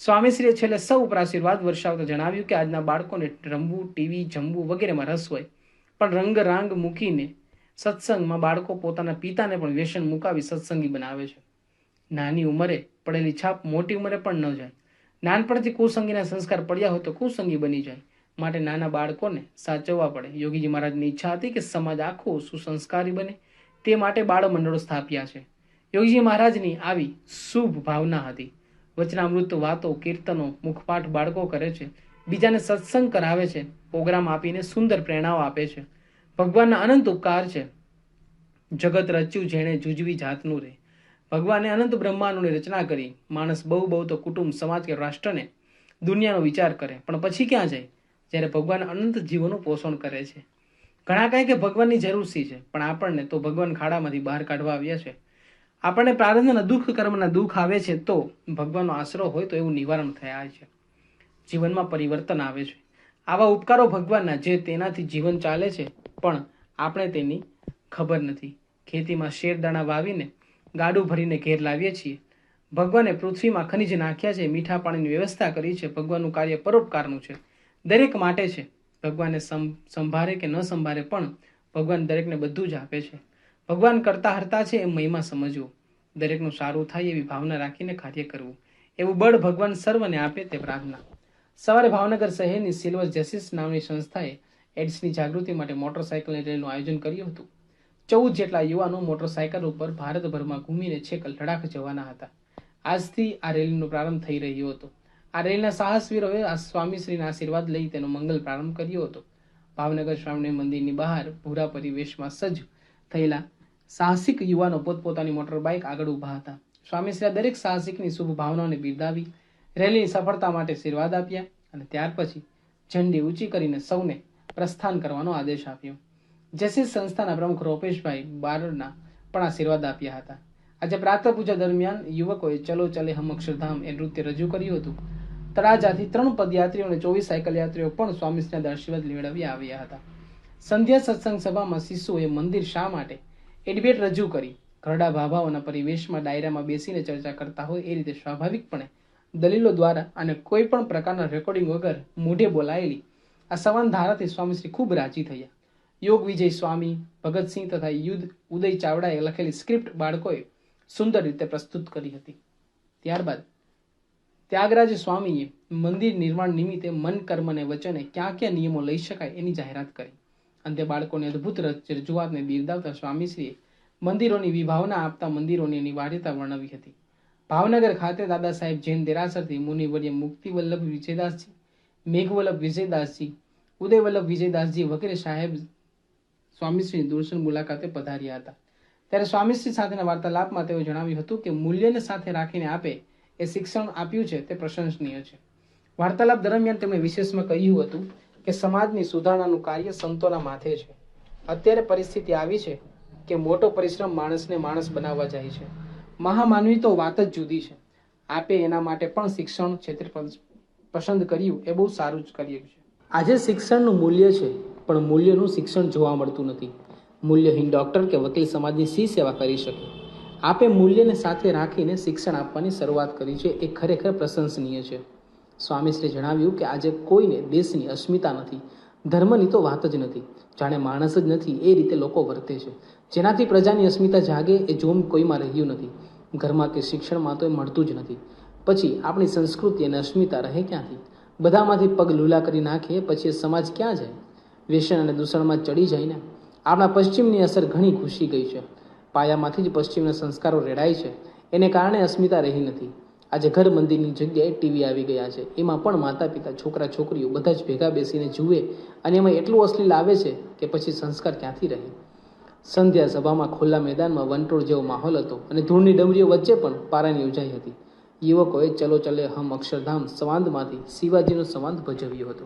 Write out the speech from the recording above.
સ્વામીશ્રીએ છેલ્લે સૌ ઉપર આશીર્વાદ વર્ષાવતા જણાવ્યું કે આજના બાળકોને રમવું, ટીવી, જમવું વગેરેમાં રસ હોય, પણ રંગ રાંગ મૂકીને સત્સંગમાં બાળકો પોતાના પિતાને પણ વ્યસન મુકાવી સત્સંગી બનાવે છે. નાની ઉંમરે પડેલી છાપ મોટી ઉંમરે પણ ન જાય. નાનપણથી કુસંગીના સંસ્કાર પડ્યા હોય તો કુસંગી બની જાય. માટે નાના બાળકોને સાચવવા પડે. યોગીજી મહારાજની ઈચ્છા હતી કે સમાજ આખો સુસંસ્કારી બને, તે માટે બાળ મંડળો સ્થાપ્યા છે. યોગીજી મહારાજની આવી શુભ ભાવના હતી. વચનામૃત, વાતો, કીર્તનો, મુખપાઠ બાળકો કરે છે, બીજાને સત્સંગ કરાવે છે, પ્રોગ્રામ આપીને સુંદર પ્રેરણાઓ આપે છે. ભગવાનના અનંત ઉપકાર છે. જગત રચ્યું જેણે જુજવી જાતનું રે. ભગવાને અનંત બ્રહ્માંડોની રચના કરી. માણસ બહુ બહુ તો કુટુંબ, સમાજ કે રાષ્ટ્રને, દુનિયાનો વિચાર કરે, પણ પછી ક્યાં જાય જ્યારે ભગવાન અનંત જીવોનું પોષણ કરે છે. ઘણા કહે કે ભગવાનની જરૂર શી છે, પણ આપણને તો ભગવાન ખાડામાંથી બહાર કાઢવા આવ્યા છે. આપણને પ્રારંભના દુઃખ કર્મના દુઃખ આવે છે તો ભગવાનનો આશરો હોય તો એવું નિવારણ થયા છે. જીવનમાં પરિવર્તન આવે છે. આવા ઉપકારો ભગવાનના જે તેનાથી જીવન ચાલે છે, પણ આપણે તેની ખબર નથી. ખેતીમાં શેરદાણા વાવીને ગાડું ભરીને ઘેર લાવીએ છીએ. ભગવાને પૃથ્વીમાં ખનિજ નાખ્યા છે, મીઠા પાણીની વ્યવસ્થા કરી છે. ભગવાનનું કાર્ય પરોપકારનું છે, દરેક માટે છે. ભગવાનને સંભાળે કે ન સંભાળે પણ ભગવાન દરેકને બધું જ આપે છે. ભગવાન કરતા હરતા છે એમ મહિમા સમજવો. દરેકનું સારું થાય એવી ભાવના રાખીને કાર્ય કરવું. એવું બળ ભગવાન સર્વને આપે તે પ્રાર્થના. સવારે ભાવનગર શહેરની સિલ્વર જસ્ટિસ નામની સંસ્થાએ એડ્સની જાગૃતિ માટે મોટરસાયકલ રેલીનું આયોજન કર્યું હતું. 14 જેટલા યુવાનો મોટરસાયકલ ઉપર ભારતભરમાં ઘૂમીને છેક લડાખ જવાના હતા. આજથી આ રેલીનો પ્રારંભ થઈ રહ્યો હતો. આ રેલીના સાહસવીરોએ આ સ્વામીશ્રીના આશીર્વાદ લઈ તેનો મંગલ પ્રારંભ કર્યો હતો. ભાવનગર સ્વામિનારાયણ મંદિરની બહાર ભૂરા પરિવેશમાં સજ્જ થયેલા સાહસિક યુવાનો પોતપોતાની મોટરબાઇક આગળ ઊભા હતા. સ્વામીશ્રીએ દરેક સાહસિકની શુભ ભાવનાઓને બિરદાવી રેલીની સફળતા માટે આશીર્વાદ આપ્યા અને ત્યાર પછી ઝંડી ઊંચી કરીને સૌને પ્રસ્થાન કરવાનો આદેશ આપ્યો. જસ્ટિસ સંસ્થાના પ્રમુખ રૂપેશભાઈ બારડના પણ આશીર્વાદ આપ્યા હતા. આજે પ્રાતઃ પૂજા દરમિયાન યુવકોએ ચલો ચલે હમ અક્ષરધામ એ નૃત્ય રજૂ કર્યું હતું. તળાજાથી 3 પદયાત્રીઓ અને 24 સાયકલ યાત્રીઓ પણ સ્વામીશ્રીના આશીર્વાદ મેળવી આવ્યા હતા. સંધ્યા સત્સંગ સભામાં શિષ્યોએ મંદિર શા માટે એડવેટ રજૂ કરી. ઘરડા ભાભાઓના પરિવેશમાં ડાયરામાં બેસીને ચર્ચા કરતા હોય એ રીતે સ્વાભાવિકપણે દલીલો દ્વારા અને કોઈ પણ પ્રકારના રેકોર્ડિંગ વગર મોઢે બોલાયેલી આ સંવાદ ધારાથી સ્વામીશ્રી ખૂબ રાજી થયા. યોગ વિજય સ્વામી, ભગતસિંહ તથા યુદ્ધ ઉદય ચાવડાએ લખેલી સ્ક્રિપ્ટ બાળકોએ સુંદર રીતે પ્રસ્તુત કરી હતી. ત્યારબાદ ત્યાગરાજ સ્વામીએ મંદિર નિર્માણ નિમિત્તે મન, કર્મ અને વચને ક્યાં ક્યાં નિયમો લઈ શકાય એની જાહેરાત કરી. અંતે બાળકોની અદ્ભુત રજૂઆતને બિરદાવતા સ્વામીશ્રીએ મંદિરોની વિભાવના આપતા મંદિરોની અનિવાર્યતા વર્ણવી હતી. ભાવનગર ખાતે દાદા સાહેબ જૈન દેરાસરથી મુનિવર્ય મુક્તિવલ્લભ વિજયદાસજી, મેઘવલ્લભ વિજયદાસજી, ઉદયવલ્લભ વિજયદાસજી વગેરે સાહેબ સ્વામીશ્રીની દૂરદર્શન મુલાકાતે પધાર્યા હતા. ત્યારે સ્વામીશ્રી સાથેના વાર્તાલાપમાં તેઓ જણાવ્યું હતું કે મૂલ્યને સાથે રાખીને આપે એ શિક્ષણ આપ્યું છે તે પ્રશંસનીય છે. વાર્તાલાપ દરમિયાન તેમણે વિશેષમાં કહ્યું હતું કે સમાજની સુધારણાનું કાર્ય સંતોના માથે છે. અત્યારે પરિસ્થિતિ આવી છે કે મોટો પરિશ્રમ માણસને માણસ બનાવવા જાય છે. મહામાનવી તો વાત જ જુદી છે. આપે એના માટે પણ શિક્ષણ ક્ષેત્રે પસંદ કર્યું એ બહુ સારું જ કર્યું છે. આજે શિક્ષણનું મૂલ્ય છે, પણ મૂલ્યનું શિક્ષણ જોવા મળતું નથી. મૂલ્યહીન ડૉક્ટર કે વકીલ સમાજની શી સેવા કરી શકે? આપે મૂલ્યને સાથે રાખીને શિક્ષણ આપવાની શરૂઆત કરી છે એ ખરેખર પ્રશંસનીય છે. સ્વામીશ્રીએ જણાવ્યું કે આજે કોઈને દેશની અસ્મિતા નથી, ધર્મની તો વાત જ નથી. જાણે માણસ જ નથી એ રીતે લોકો વર્તે છે. જેનાથી પ્રજાની અસ્મિતા જાગે એ જોમ કોઈમાં રહ્યું નથી. ઘરમાં કે શિક્ષણમાં તો એ મળતું જ નથી. પછી આપણી સંસ્કૃતિ અને અસ્મિતા રહે ક્યાંથી? બધામાંથી પગ લૂલા કરી નાખીએ પછી એ સમાજ ક્યાં જાય? વ્યસન અને દૂષણમાં ચડી જાય ને. આપણા પશ્ચિમની અસર ઘણી ઘૂસી ગઈ છે. પાયામાંથી જ પશ્ચિમના સંસ્કારો રેડાય છે. એને કારણે અસ્મિતા રહી નથી. આજે ઘર મંદિરની જગ્યાએ ટીવી આવી ગયા છે. એમાં પણ માતા પિતા, છોકરા છોકરીઓ બધા જ ભેગા બેસીને જુએ અને એમાં એટલું અશ્લીલ આવે છે કે પછી સંસ્કાર ક્યાંથી રહે? સંધ્યા સભામાં ખુલ્લા મેદાનમાં વંટોળ જેવો માહોલ હતો અને ધૂળની ડમરીઓ વચ્ચે પણ પારાયણ યોજાઈ હતી. યુવકોએ ચલો ચલે હમ અક્ષરધામ સંવાદમાંથી શિવાજીનો સંવાદ ભજવ્યો હતો.